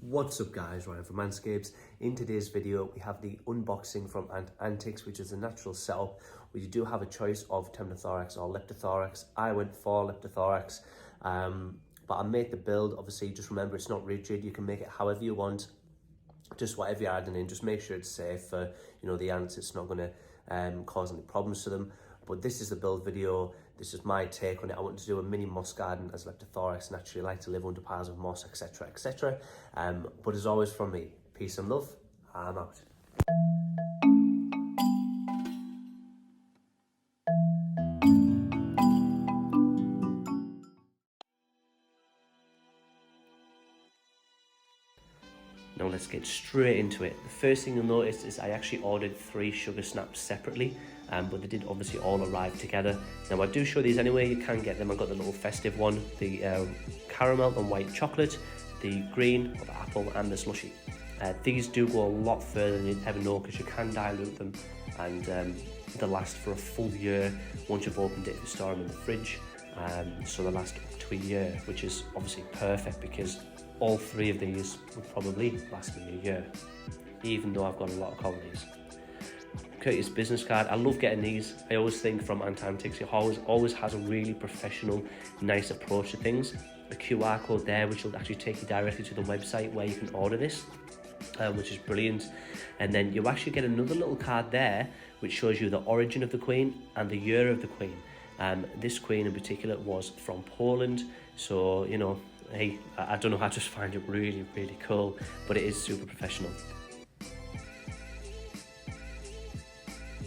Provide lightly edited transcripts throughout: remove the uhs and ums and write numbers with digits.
What's up guys, Ryan from Manscapes. In today's video we have the unboxing from Antics, which is a natural setup where you do have a choice of Temnothorax or Leptothorax. I went for Leptothorax, but I made the build. Obviously just remember it's not rigid, you can make it however you want, just whatever you're adding in, just make sure it's safe for the ants. It's not going to cause any problems to them. But this is the build video, this is my take on it. I wanted to do a mini moss garden as Leptothorax, naturally like to live under piles of moss, etc, etc. But as always from me, peace and love, I'm out. Now let's get straight into it. The first thing you'll notice is I actually ordered 3 sugar snaps separately, but they did obviously all arrive together. Now I do show these anyway, you can get them. I've got the little festive one, the caramel and white chocolate, the green of apple and the slushy. These do go a lot further than you'd ever know because you can dilute them, and they'll last for a full year once you've opened it if you store them in the fridge. So they'll last up to a year, which is obviously perfect because all 3 of these would probably last me a year, even though I've got a lot of colonies. Courteous business card, I love getting these. I always think from Antics, it always has a really professional, nice approach to things. The QR code there, which will actually take you directly to the website where you can order this, which is brilliant. And then you actually get another little card there, which shows you the origin of the queen and the year of the queen. This queen in particular was from Poland, so hey, I don't know, I just find it really, really cool, but it is super professional.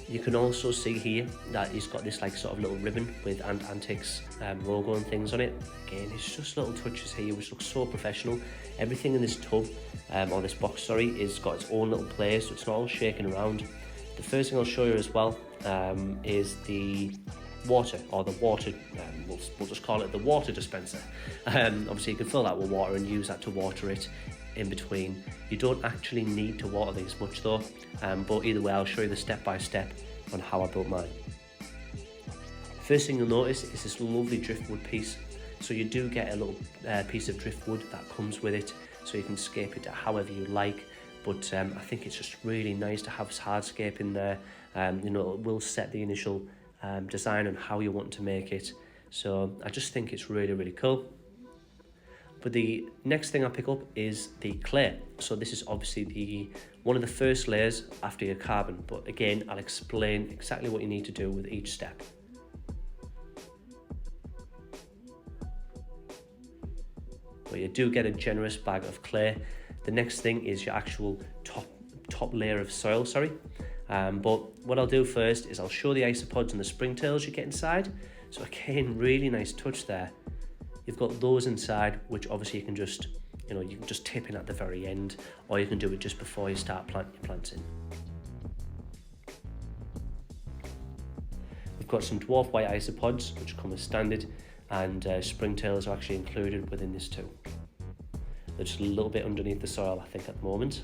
You can also see here that he's got this like sort of little ribbon with Antics logo and things on it. Again, it's just little touches here which look so professional. Everything in this tub, or this box, sorry, is got its own little place, so it's not all shaking around. The first thing I'll show you as well is the water, or the water, we'll just call it the water dispenser. Obviously you can fill that with water and use that to water it in between. You don't actually need to water these much though, but either way I'll show you the step by step on how I built mine. First thing you'll notice is this lovely driftwood piece. So you do get a little piece of driftwood that comes with it, so you can scape it however you like. But I think it's just really nice to have this hardscape in there. It will set the initial design on how you want to make it, so I just think it's really, really cool. But the next thing I pick up is the clay. So this is obviously one of the first layers after your carbon, but again I'll explain exactly what you need to do with each step. But you do get a generous bag of clay. The next thing is your actual top layer of soil, but what I'll do first is I'll show the isopods and the springtails you get inside. So again, really nice touch there. You've got those inside, which obviously you can just, you can just tip in at the very end, or you can do it just before you start planting your plants in. We've got some dwarf white isopods, which come as standard, and springtails are actually included within this too. They're just a little bit underneath the soil, I think, at the moment.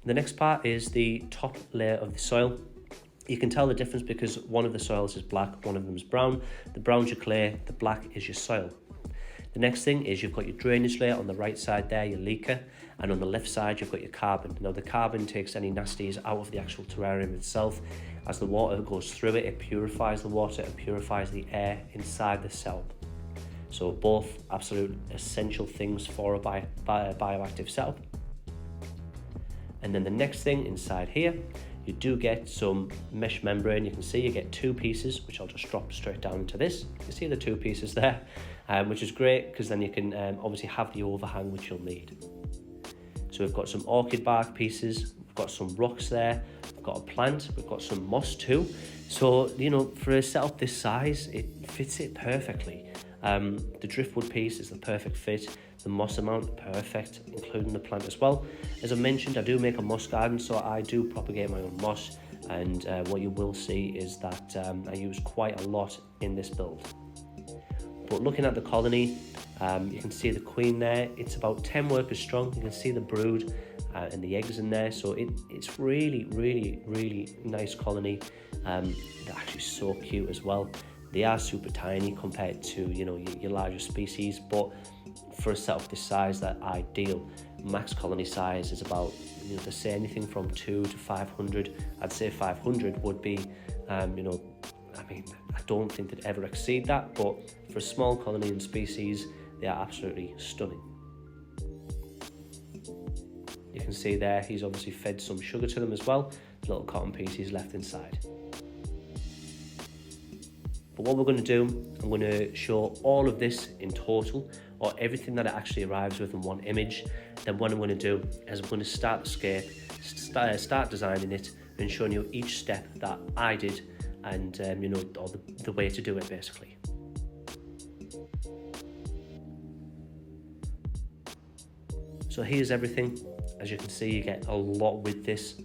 The next part is the top layer of the soil. You can tell the difference because one of the soils is black, one of them is brown. The brown's your clay, the black is your soil. The next thing is you've got your drainage layer on the right side there, your leaker, and on the left side you've got your carbon. Now the carbon takes any nasties out of the actual terrarium itself. As the water goes through it, it purifies the water and purifies the air inside the cell. So both absolute essential things for a bioactive setup. And then the next thing inside here, you do get some mesh membrane. You can see you get 2 pieces, which I'll just drop straight down into this. You see the 2 pieces there, which is great because then you can obviously have the overhang which you'll need. So we've got some orchid bark pieces, we've got some rocks there, we've got a plant, we've got some moss too. So, for a setup this size, it fits it perfectly. The driftwood piece is the perfect fit. The moss amount, perfect, including the plant as well. As I mentioned, I do make a moss garden, so I do propagate my own moss, and what you will see is that I use quite a lot in this build. But looking at the colony, you can see the queen there. It's about 10 workers strong. You can see the brood. and the eggs in there. So it's really nice colony. They're actually so cute as well. They are super tiny compared to, you know, your larger species, but for a setup this size, they're ideal. Max colony size is about, you know, they say anything from 200 to 500. I'd say 500 would be, you know, I mean, I don't think they'd ever exceed that, but for a small colony and species, they are absolutely stunning. You can see there, he's obviously fed some sugar to them as well, little cotton pieces left inside. But what we're going to do, I'm going to show all of this in total, or everything that it actually arrives with in one image. Then what I'm going to do is I'm going to start the scape, start designing it, and showing you each step that I did, and you know, or the way to do it basically. So here's everything. As you can see, you get a lot with this.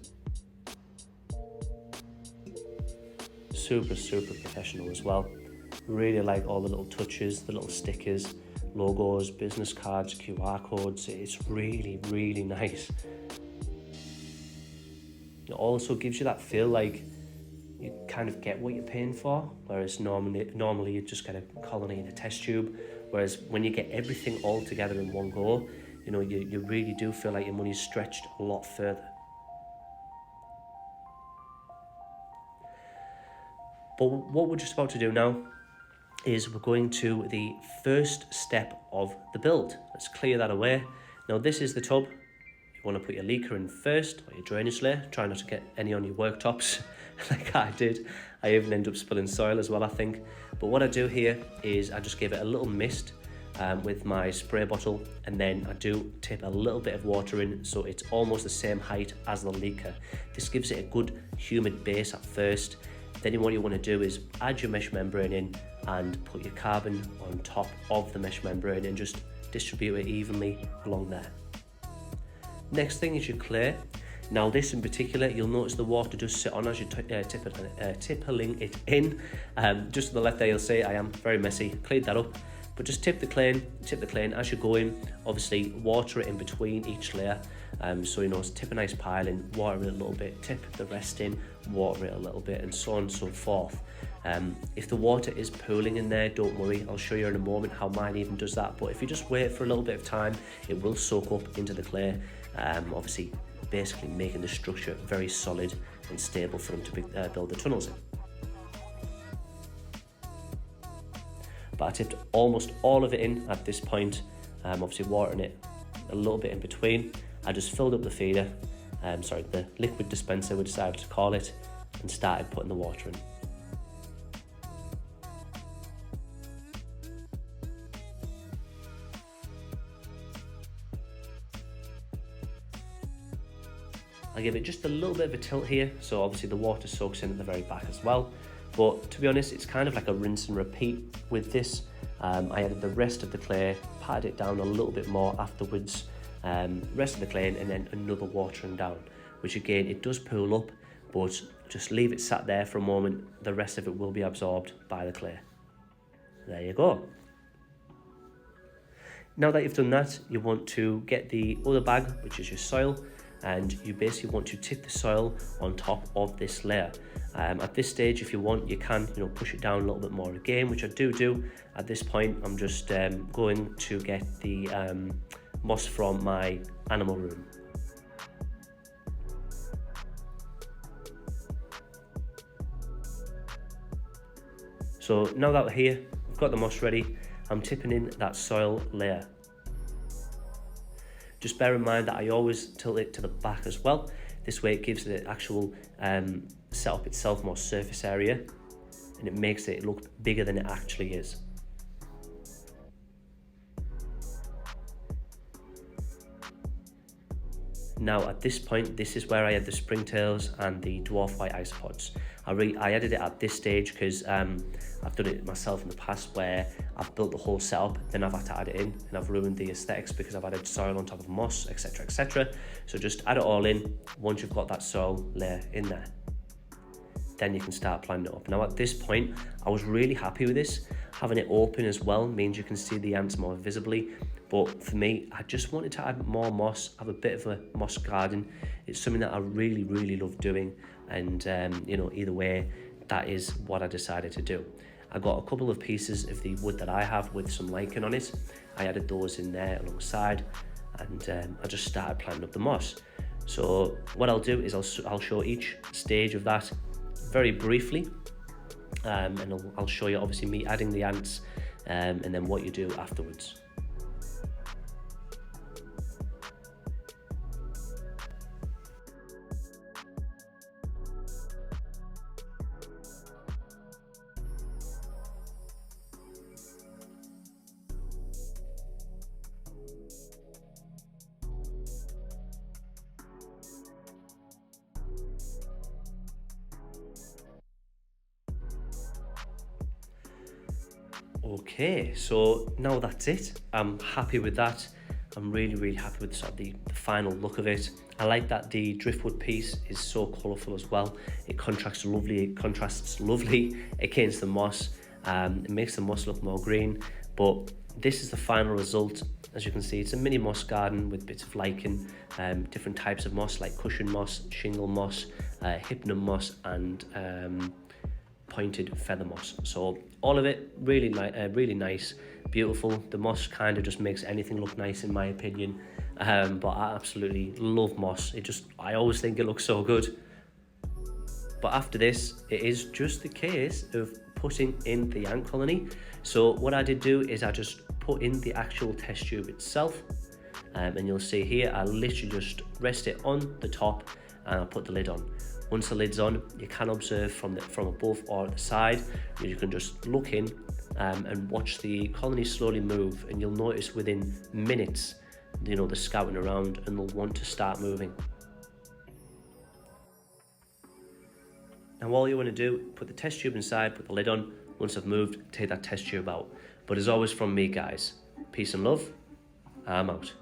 Super professional as well. Really like all the little touches, the little stickers, logos, business cards, QR codes. It's really nice. It also gives you that feel like you kind of get what you're paying for, whereas normally you just get a colony in a test tube. Whereas when you get everything all together in one go, you know, you really do feel like your money's stretched a lot further. But what we're just about to do now is we're going to the first step of the build. Let's clear that away. Now this is the tub. You want to put your leaker in first, or your drainage layer. Try not to get any on your worktops like I did. I even end up spilling soil as well, I think. But what I do here is I just give it a little mist with my spray bottle, and then I do tip a little bit of water in so it's almost the same height as the leaker. This gives it a good humid base at first. Then what you want to do is add your mesh membrane in and put your carbon on top of the mesh membrane and just distribute it evenly along there. Next thing is your clay. Now this in particular, you'll notice the water does sit on as you're tippling it in. Just to the left there, you'll see I am very messy, cleaned that up. But just tip the clay in as you're going. Obviously water it in between each layer. So, you know, tip a nice pile in, water it a little bit, tip the rest in, water it a little bit, and so on and so forth. If the water is pooling in there, don't worry. I'll show you in a moment how mine even does that. But if you just wait for a little bit of time, it will soak up into the clay. Obviously, basically making the structure very solid and stable for them to build the tunnels in. But I tipped almost all of it in at this point, obviously watering it a little bit in between. I just filled up the feeder, the liquid dispenser we decided to call it, and started putting the water in. I give it just a little bit of a tilt here, so obviously the water soaks in at the very back as well. But to be honest, it's kind of like a rinse and repeat with this. I added the rest of the clay, patted it down a little bit more afterwards, rest of the clay, and then another watering down, which again, it does pool up, but just leave it sat there for a moment. The rest of it will be absorbed by the clay. There you go. Now that you've done that, you want to get the other bag, which is your soil, and you basically want to tip the soil on top of this layer. At this stage, if you want, you can, you know, push it down a little bit more again, which I do. At this point, I'm just going to get the moss from my animal room. So now that we're here, I've got the moss ready, I'm tipping in that soil layer. Just bear in mind that I always tilt it to the back as well. This way it gives the actual setup itself more surface area, and it makes it look bigger than it actually is. Now at this point, this is where I add the springtails and the dwarf white isopods. I added it at this stage because I've done it myself in the past where I've built the whole setup, then I've had to add it in, and I've ruined the aesthetics because I've added soil on top of moss, etc, etc. So just add it all in once you've got that soil layer in there. Then you can start planting it up. Now at this point, I was really happy with this. Having it open as well means you can see the ants more visibly, But for me, I just wanted to add more moss, have a bit of a moss garden. It's something that I really, really love doing. And, you know, either way, that is what I decided to do. I got a couple of pieces of the wood that I have with some lichen on it. I added those in there alongside, and I just started planting up the moss. So what I'll do is I'll show each stage of that very briefly, and I'll show you obviously me adding the ants, and then what you do afterwards. Okay, so now that's it. I'm happy with that. I'm really, really happy with sort of the final look of it. I like that the driftwood piece is so colourful as well. It contrasts lovely against the moss. It makes the moss look more green, but this is the final result. As you can see, it's a mini moss garden with bits of lichen, different types of moss like cushion moss, shingle moss, hypnum moss, and pointed feather moss. So all of it really nice, beautiful. The moss kind of just makes anything look nice in my opinion, but I absolutely love moss. I always think it looks so good. But after this, it is just the case of putting in the ant colony. So what I did do is I just put in the actual test tube itself, and you'll see here I literally just rest it on the top and I put the lid on. Once the lid's on, you can observe from above or at the side. You can just look in and watch the colony slowly move, and you'll notice within minutes, you know, they're scouting around and they'll want to start moving. And all you want to do, put the test tube inside, put the lid on. Once I've moved, take that test tube out. But as always from me, guys, peace and love. I'm out.